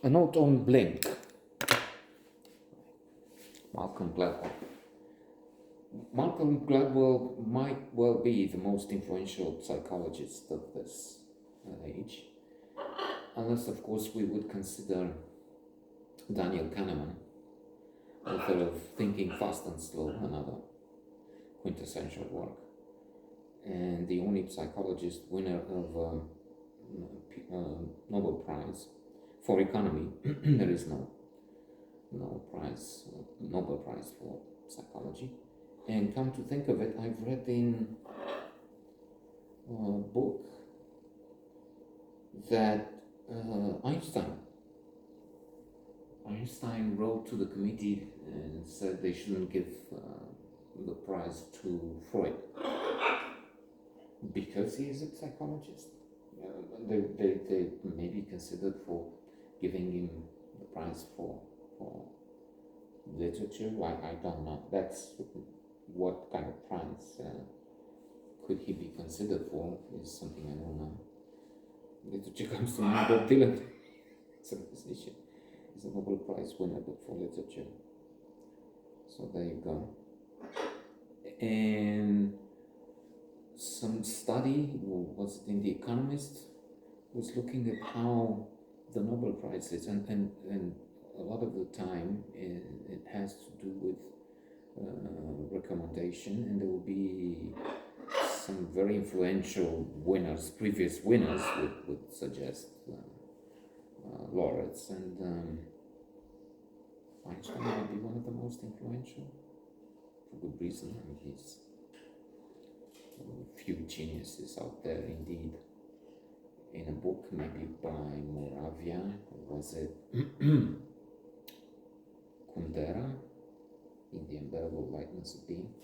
A note on Blink, Malcolm Gladwell. Malcolm Gladwell might well be the most influential psychologist of this age, unless, of course, we would consider Daniel Kahneman, author of Thinking Fast and Slow, another quintessential work, and the only psychologist winner of Nobel Prize for economy. There is no Nobel Prize for psychology. And come to think of it, I've read in a book that Einstein wrote to the committee and said they shouldn't give the prize to Freud because he is a psychologist. They may be considered for giving him the prize for literature. I don't know. That's what kind of prize could he be considered for is something I don't know. Literature comes to mind. Bob Dylan is a musician. He's a Nobel Prize winner for literature. So there you go. And some study, was it in The Economist, was looking at how the Nobel Prizes, and a lot of the time it has to do with recommendation, and there will be some very influential winners, previous winners would suggest laureates, and Einstein would be one of the most influential, for good reason. I mean, he's a few geniuses out there indeed. In a book maybe by Moravia, or was it Kundera, in The Unbearable Lightness of Being,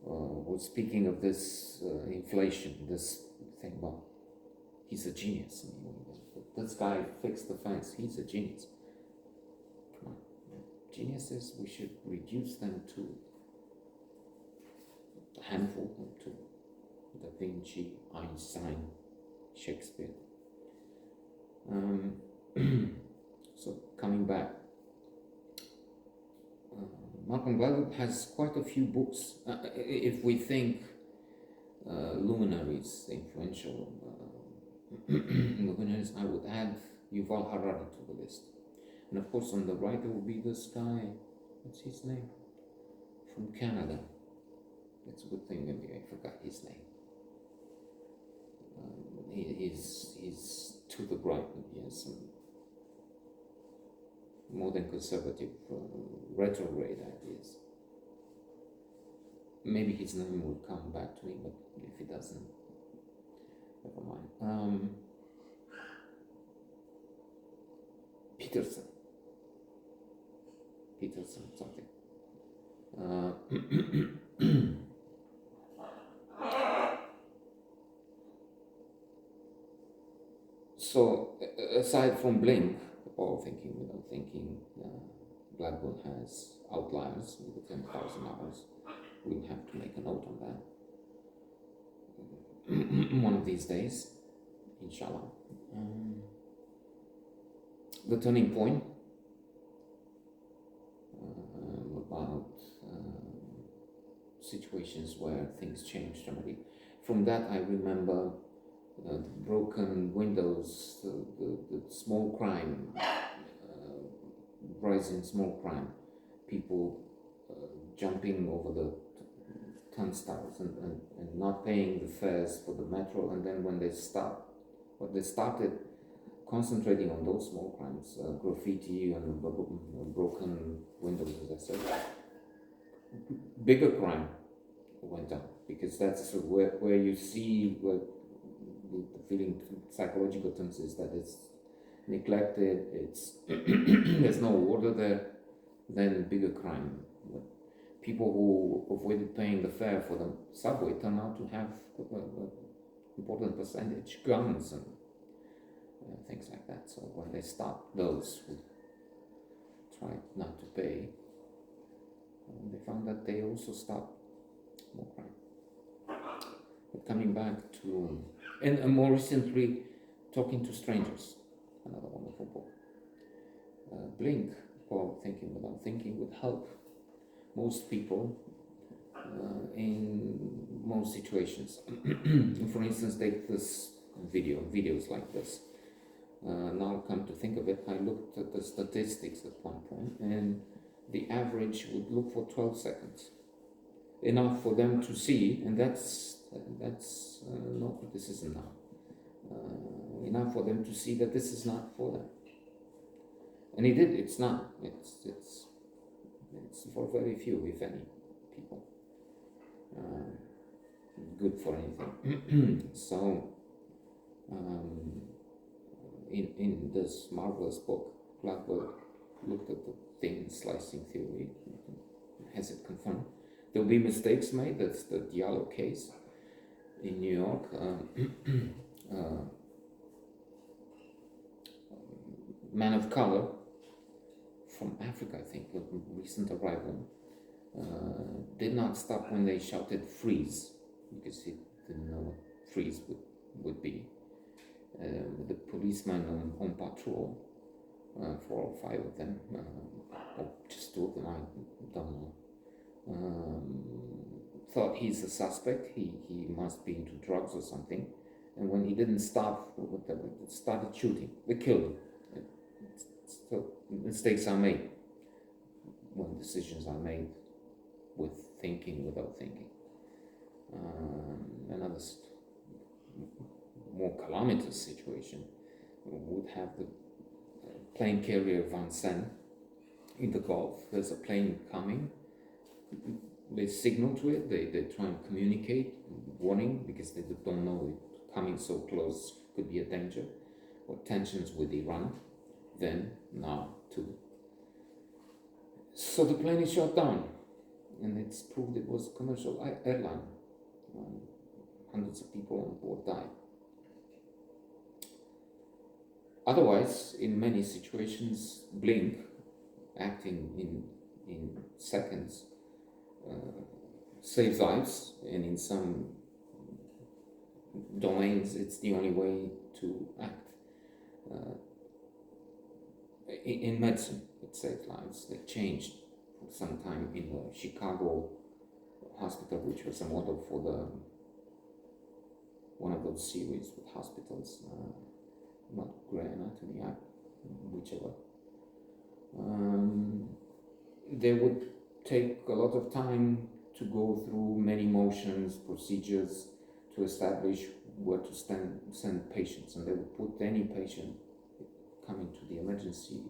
was speaking of this inflation, this thing. Well, he's a genius. I mean, this guy fixed the fence. He's a genius. Come on, geniuses, we should reduce them to a handful, to Da Vinci, Einstein, Shakespeare. So coming back, Malcolm Gladwell has quite a few books. If we think luminaries, influential luminaries, I would add Yuval Harari to the list. And of course, on the right there will be this guy. What's his name? From Canada. That's a good thing. Maybe I forgot his name. He's to the right. He has some more than conservative, retrograde ideas. Maybe his name will come back to me, but if he doesn't, never mind. Peterson, something. So, aside from Blink, or thinking without thinking, Gladwell has outliers with the 10,000 hours. We'll have to make a note on that one of these days, inshallah. The turning point, about situations where things change dramatically. From that, I remember the broken windows, the small crime, rising small crime, people jumping over the turnstiles and not paying the fares for the metro, and then when they started concentrating on those small crimes, graffiti and broken windows, as I said, bigger crime went up, because that's where you see where the feeling, psychological terms, is that it's neglected, it's there's no order there, then bigger crime. People who avoided paying the fare for the subway turn out to have an important percentage guns and things like that. So when they stopped those who tried not to pay, they found that they also stopped more crime. But coming back to, and more recently, Talking to Strangers, another wonderful book. blink while thinking without thinking would help most people in most situations. For instance, take this videos like this. Now come to think of it, I looked at the statistics at one point, and the average would look for 12 seconds. Enough for them to see, and that's no criticism now. Enough for them to see that this is not for them. And he did. It's not. It's for very few, if any, people. Good for anything. So, in this marvelous book, Gladwell looked at the thin slicing theory, has it confirmed. There'll be mistakes made. That's the Diallo case in New York. Man of color from Africa, I think, a recent arrival, did not stop when they shouted freeze, because he didn't know what freeze would be. The policemen on patrol, 4 or 5 of them, or just 2 of them, I don't know, thought he's a suspect, he must be into drugs or something, and when he didn't stop, started shooting. They killed him. So mistakes are made when decisions are made with thinking without thinking. Another more calamitous situation would have the plane carrier Van Zandt in the Gulf. There's a plane coming. They signal to it. They try and communicate, warning, because they don't know it coming so close could be a danger. What tensions with Iran? Then, now, too. So the plane is shot down, and it's proved it was a commercial airline. Hundreds of people on board died. Otherwise, in many situations, blink, acting in seconds, saves lives, and in some domains, it's the only way to act. In medicine, it saved lives. They changed for some time in the Chicago hospital, which was a model for one of those series with hospitals, not Grey Anatomy, whichever. They would take a lot of time to go through many motions, procedures to establish where to send patients, and they would put any patient coming to the emergency,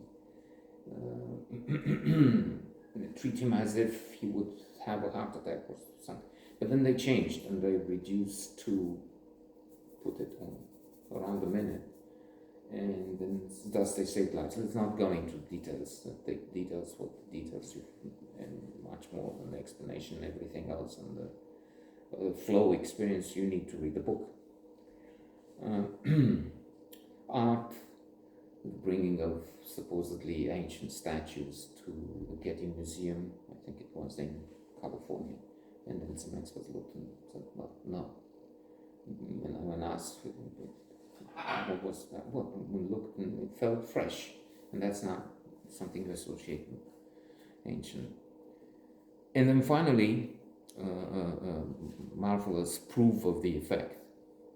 treat him as if he would have a heart attack or something. But then they changed and they reduced to put it on around a minute, and then thus they saved lives. Let's not go into details. The details, and much more than the explanation, everything else, and the flow experience. You need to read the book. Art. The bringing of supposedly ancient statues to the Getty Museum, I think it was in California, and then some experts looked and said, well, no. And when asked what was that, well, we looked and it felt fresh, and that's not something to associate with ancient. And then finally, marvelous proof of the effect,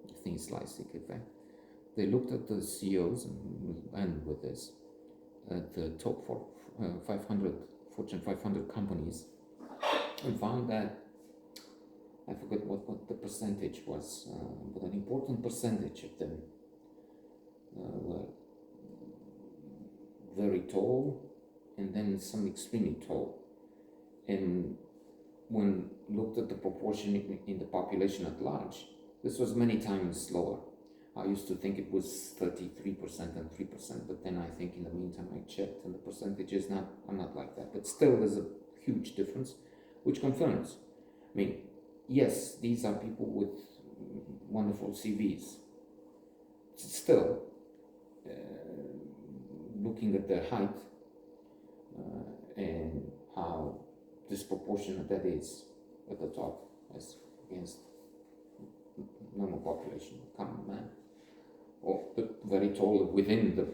the thin slicing effect. They looked at the CEOs, and we'll end with this, at the top 500 Fortune 500 companies, and found that, I forget what the percentage was, but an important percentage of them were very tall, and then some extremely tall. And when looked at the proportion in the population at large, this was many times lower. I used to think it was 33% and 3%, but then I think in the meantime I checked and the percentages are not like that. But still there's a huge difference, which confirms. I mean, yes, these are people with wonderful CVs. Still, looking at their height and how disproportionate that is at the top as against normal population, common man, or very tall within the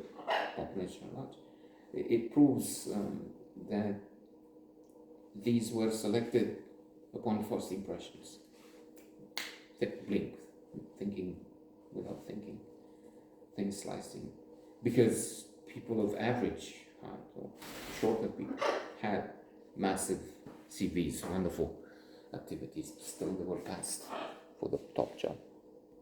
population at large. it proves that these were selected upon first impressions. Blink, thinking without thinking, thin slicing, because people of average height or shorter people had massive CVs, wonderful activities, still they were passed for the top job.